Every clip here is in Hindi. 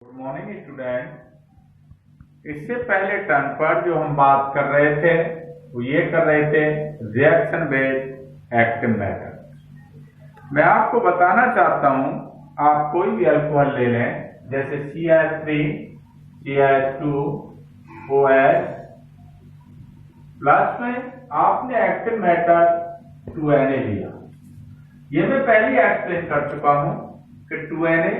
Good morning student. इससे पहले टर्म पर जो हम बात कर रहे थे वो ये कर रहे थे रिएक्शन बेस्ड एक्टिव मेथड। मैं आपको बताना चाहता हूं, आप कोई भी अल्कोहल ले लें, जैसे CH3, CH2, OH, प्लस में आपने एक्टिव मेथड 2Na लिया। ये मैं पहले ही एक्सप्लेन कर चुका हूं कि 2Na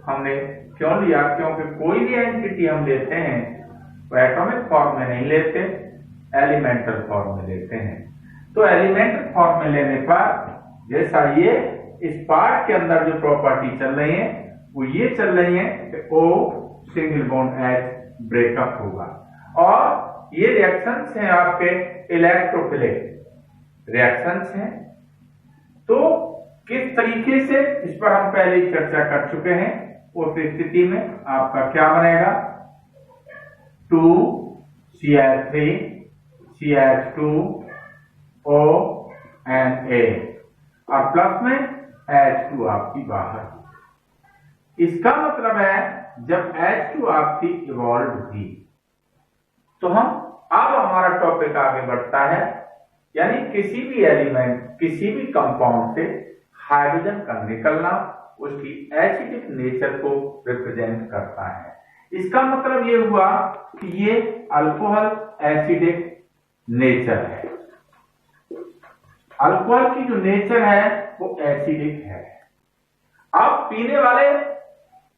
हमने क्यों लिया, क्योंकि कोई भी एंटिटी हम लेते हैं वो एटॉमिक फॉर्म में नहीं लेते, एलिमेंटल फॉर्म में लेते हैं। तो एलिमेंटल फॉर्म में लेने पर जैसा ये इस पार्ट के अंदर जो प्रॉपर्टी चल रही है वो ये चल रही है कि O single bond H breakup होगा, और ये रिएक्शंस हैं आपके इलेक्ट्रोफिलिक रिएक्शंस हैं। तो किस तरीके से, इस पर हम पहले ही चर्चा कर चुके हैं। उस स्थिति में आपका क्या बनेगा, 2CH3 CH2 ONA और प्लस में H2 आपकी बाहर। इसका मतलब है जब H2 आपकी इवॉल्व हुई तो अब हमारा टॉपिक आगे बढ़ता है, यानी किसी भी एलिमेंट, किसी भी कंपाउंड से हाइड्रोजन का निकलना उसकी एसिडिक नेचर को रिप्रेजेंट करता है। इसका मतलब ये हुआ कि ये अल्कोहल एसिडिक नेचर है। अल्कोहल की जो नेचर है वो एसिडिक है। अब पीने वाले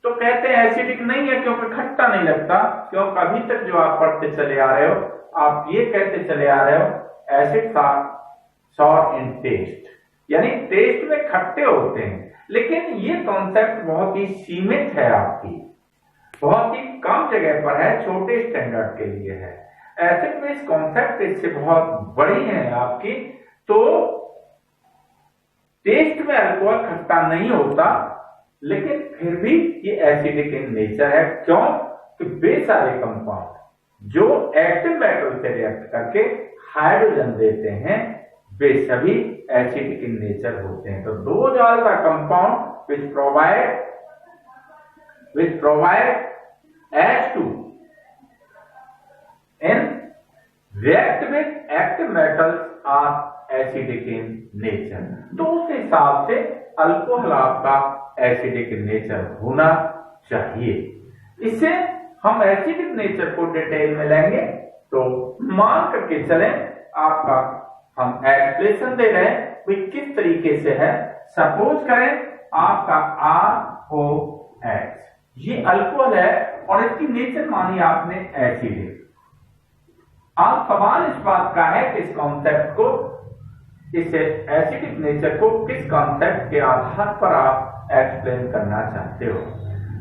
तो कहते हैं एसिडिक नहीं है क्योंकि खट्टा नहीं लगता, क्योंकि अभी तक जो आप पढ़ते चले आ रहे हो आप ये कहते चले आ रहे हो एसिड सॉर इन टेस्ट, यानी टेस्ट में खट्टे होते हैं। लेकिन ये कॉन्सेप्ट बहुत ही सीमित है, आपकी बहुत ही कम जगह पर है, छोटे स्टैंडर्ड के लिए है। एसिड बेस कॉन्सेप्ट इससे बहुत बड़ी है आपकी। तो टेस्ट में अल्कोहल खट्टा नहीं होता, लेकिन फिर भी ये एसिडिक इन नेचर है। क्यों? कि वे सारे कंपाउंड जो एक्टिव मेटल से रिएक्ट करके हाइड्रोजन देते हैं वे सभी एसिडिक इन नेचर होते हैं। तो those are the compound which provide H2 in react with active metals are acidic in nature। तो उस हिसाब से अल्कोहल आपका एसिडिक इन नेचर होना चाहिए। इससे हम एसिडिक नेचर को डिटेल में लेंगे। तो मान करके चलें आपका हम एक्सप्रेशन दे रहे हैं भाई किस तरीके से है। सपोज करें आपका ROH, ये अल्कोहल है और इसकी नेचर मानी आपने एसिडिक। अब सवाल इस बात का है कि इस कॉन्सेप्ट को, इस एसिडिक नेचर को किस कॉन्सेप्ट के आधार पर आप एक्सप्लेन करना चाहते हो।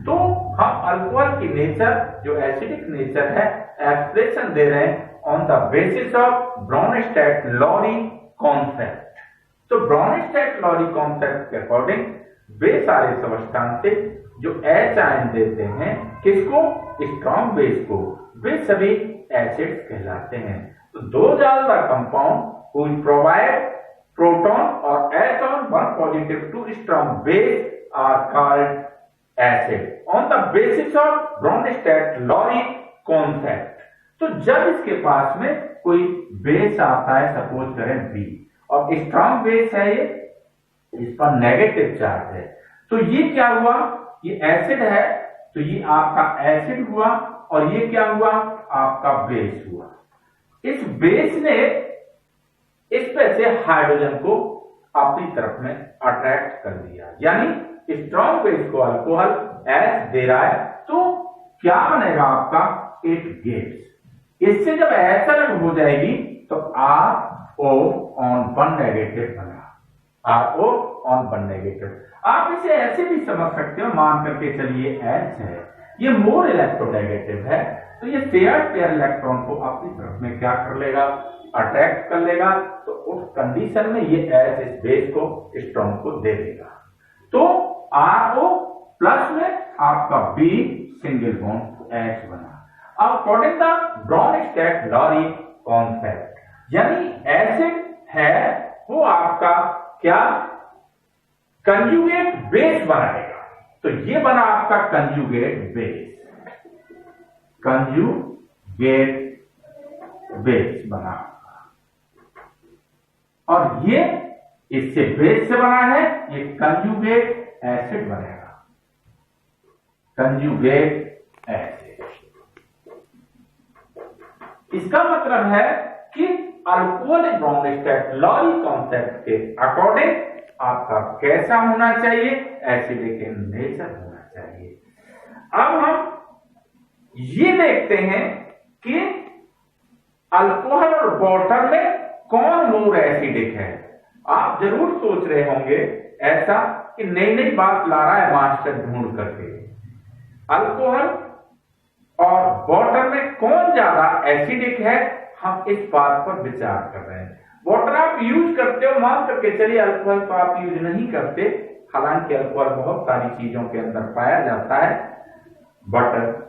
तो हम अल्कोहल की नेचर जो एसिडिक नेचर है एक्सप्रेशन दे रहे हैं on the basis of Bronsted-Lowry concept। तो Bronsted-Lowry concept के अकॉर्डिंग वे सारे सब्सटेंस जो H आयन देते हैं किसको, स्ट्रॉन्ग बेस को, वे सभी एसिड कहलाते हैं। तो those are the compound who provide proton or H on one positive to strong base are called acid on the basis of Bronsted-Lowry concept। तो जब इसके पास में कोई बेस आता है, सपोज करें B, और स्ट्रॉन्ग बेस है ये, इस पर नेगेटिव चार्ज है, तो ये क्या हुआ, ये एसिड है, तो ये आपका एसिड हुआ, और ये क्या हुआ, आपका बेस हुआ। इस बेस ने इस पे से हाइड्रोजन को अपनी तरफ में अट्रैक्ट कर दिया, यानी स्ट्रॉन्ग बेस को अल्कोहल H दे रहा है, तो क्या बनेगा आपका, इट गिव्स। इससे जब H अलग हो जाएगी तो RO ऑन 1 नेगेटिव बना, RO ऑन 1 नेगेटिव। आप इसे ऐसे भी समझ सकते हो, मान करके चलिए H है, ये मोर इलेक्ट्रोनेगेटिव है, तो ये पेयर इलेक्ट्रॉन को अपनी तरफ में क्या कर लेगा, अट्रैक्ट कर लेगा। तो उस कंडीशन में ये H इस बेस को स्ट्रॉन्ग को दे देगा। तो RO प्लस में आपका B सिंगल बॉन्ड H बना। अकॉर्डिंग द Bronsted-Lowry कॉन्सेप्ट, यानी एसिड है वो आपका क्या, कंजुगेट बेस बनाएगा। तो ये बना आपका कंजुगेट बेस, कंजुगेट बेस बना, और ये इससे बेस से बना है, ये कंजुगेट एसिड बनेगा, कंजुगेट एसिड। इसका मतलब है कि अल्कोहल ब्रोमीस्टेट लॉरी कॉन्सेप्ट के अकॉर्डिंग आपका कैसा होना चाहिए, एसिडिक इन नेचर होना चाहिए। अब हम ये देखते हैं कि अल्कोहल और वाटर में कौन मोर एसिडिक है। आप जरूर सोच रहे होंगे ऐसा कि नई नई बात ला रहा है मास्टर ढूंढ करके। अल्कोहल और वाटर में कौन ज्यादा एसिडिक है, हम इस बात पर विचार कर रहे हैं। वाटर आप यूज करते हो, मान करके चलिए, अल्कोहल तो आप यूज नहीं करते, हालांकि अल्कोहल बहुत सारी चीजों के अंदर पाया जाता है, बट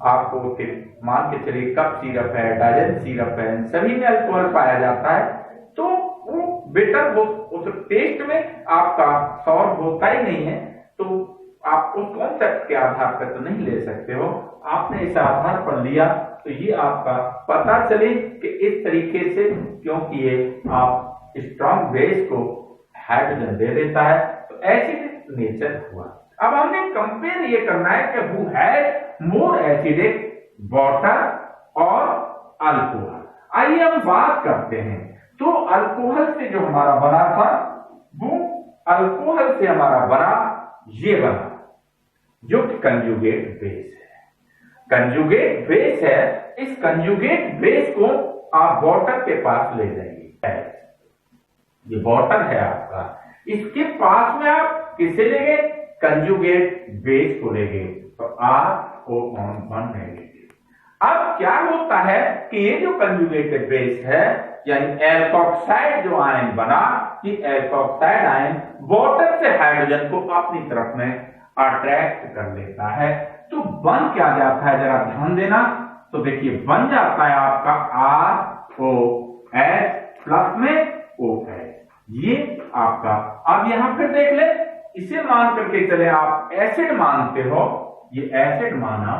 आपको मान के चलिए कप सिरप है, डाइजेन सिरप है, सभी में अल्कोहल पाया जाता है, तो वो बेटर वो उस टेस्ट में आपका सॉल्व होता ही नहीं है, तो आप उस कॉन्सेप्ट के आधार पर तो नहीं ले सकते हो। आपने इस आधार पर लिया तो ये आपका पता चले कि इस तरीके से, क्योंकि ये आप स्ट्रॉन्ग बेस को हाइड्रोजन दे देता है, तो एसिडिक नेचर हुआ। अब हमें कंपेयर ये करना है कि who has more acidic, water और अल्कोहल। आइए हम बात करते हैं। तो अल्कोहल से जो हमारा बना था, वो अल्कोहल से हमारा बना ये बना, जो कि कंजुगेट बेस है। कंजुगेट बेस है, इस कंजुगेट बेस को आप वाटर के पास ले जाइए। ये वाटर है आपका, इसके पास में आप किसे ले गए, कंजुगेट बेस को ले गए, तो R-O-1 नेगेटिव। अब क्या होता है कि ये जो कंजुगेटेड बेस है, यानी एल्कोक्साइड जो आयन बना, कि एल्कोक्साइड आयन वाटर से हाइड्रोजन को अपनी तरफ में अट्रैक्ट कर लेता है, तो बन क्या जाता है, जरा ध्यान देना। तो देखिए बन जाता है आपका ROH प्लस में OH, ये आपका। अब यहां फिर देख ले, इसे मान करके चले आप एसिड मानते हो, ये एसिड माना,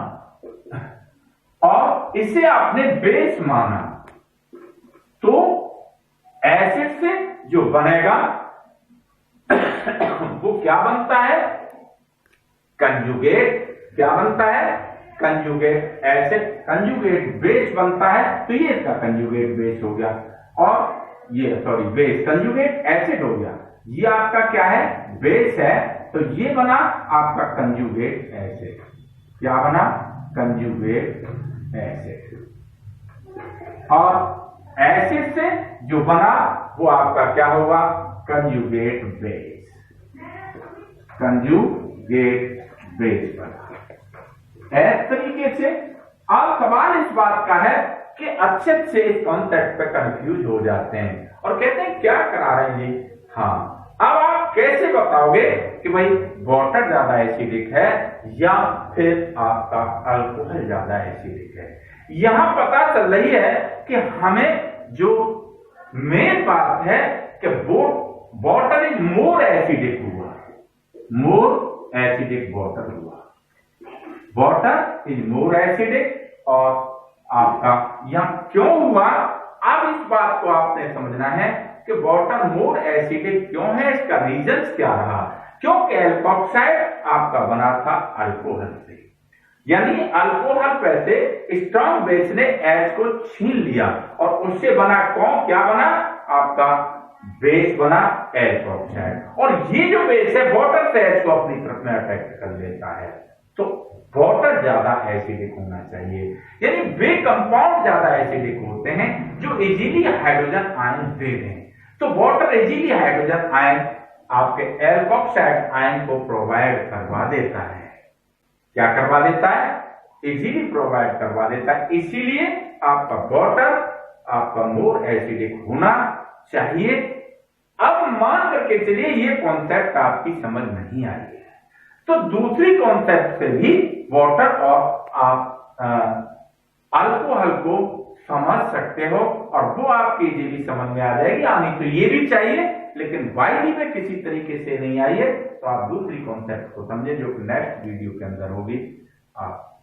और इसे आपने बेस माना, तो एसिड से जो बनेगा वो क्या बनता है, कंजुगेट क्या बनता है, कंजुगेट एसिड, कंजुगेट बेस बनता है। तो ये इसका कंजुगेट बेस हो गया, और ये बेस कंजुगेट एसिड हो गया। ये आपका क्या है, बेस है, तो ये बना आपका कंजुगेट एसिड। क्या बना, कंजुगेट एसिड। और एसिड से जो बना वो आपका क्या होगा, कंजुगेट बेस, कंजुगेट बेस बना। इस तरीके से अब सवाल इस बात का है कि अच्छे से इस कॉन्सेप्ट पे कंफ्यूज हो जाते हैं और कहते हैं क्या करा रहे हैं जी। हाँ, अब आप कैसे बताओगे कि भाई वाटर ज्यादा एसिडिक है या फिर आपका अल्कोहल ज्यादा एसिडिक है। यहां पता चल रही है कि हमें जो मेन बात है कि वो वाटर इज मोर एसिडिक हुआ, मोर एसिडिक वाटर हुआ, वाटर इज मोर एसिडिक। और आपका यहां क्यों हुआ, अब इस बात को आपने समझना है कि वाटर मोर एसिडिक क्यों है, इसका रीजन क्या रहा। क्योंकि एल्कोक्साइड आपका बना था अल्कोहल से, यानी अल्कोहल पे से स्ट्रॉन्ग बेस ने एच को छीन लिया और उससे बना कौन, क्या बना आपका बेस बना एल्कोक्साइड। और ये जो बेस है वाटर से एच को अपनी तरफ में अट्रैक्ट कर लेता है, तो वाटर ज्यादा एसिडिक होना चाहिए, यानी वे कंपाउंड ज्यादा एसिडिक होते हैं जो इजीली हाइड्रोजन आयन दे दें। तो वाटर इजीली हाइड्रोजन आयन आपके एल्कोक्साइड आयन को प्रोवाइड करवा देता है। क्या करवा देता है, इजीली प्रोवाइड करवा देता है। इसीलिए आपका वाटर आपका मोर एसिडिक होना चाहिए। अब मान करके चलिए ये कॉन्सेप्ट आपकी समझ नहीं आई है, तो दूसरी कॉन्सेप्ट से भी वाटर और आप अल्कोहल को समझ सकते हो और वो आपकी इजीली समझ में आ जाएगी। आनी तो ये भी चाहिए, लेकिन वाइडली में किसी तरीके से नहीं आई है। तो आप दूसरी कॉन्सेप्ट को समझें जो कि नेक्स्ट वीडियो के अंदर होगी। आप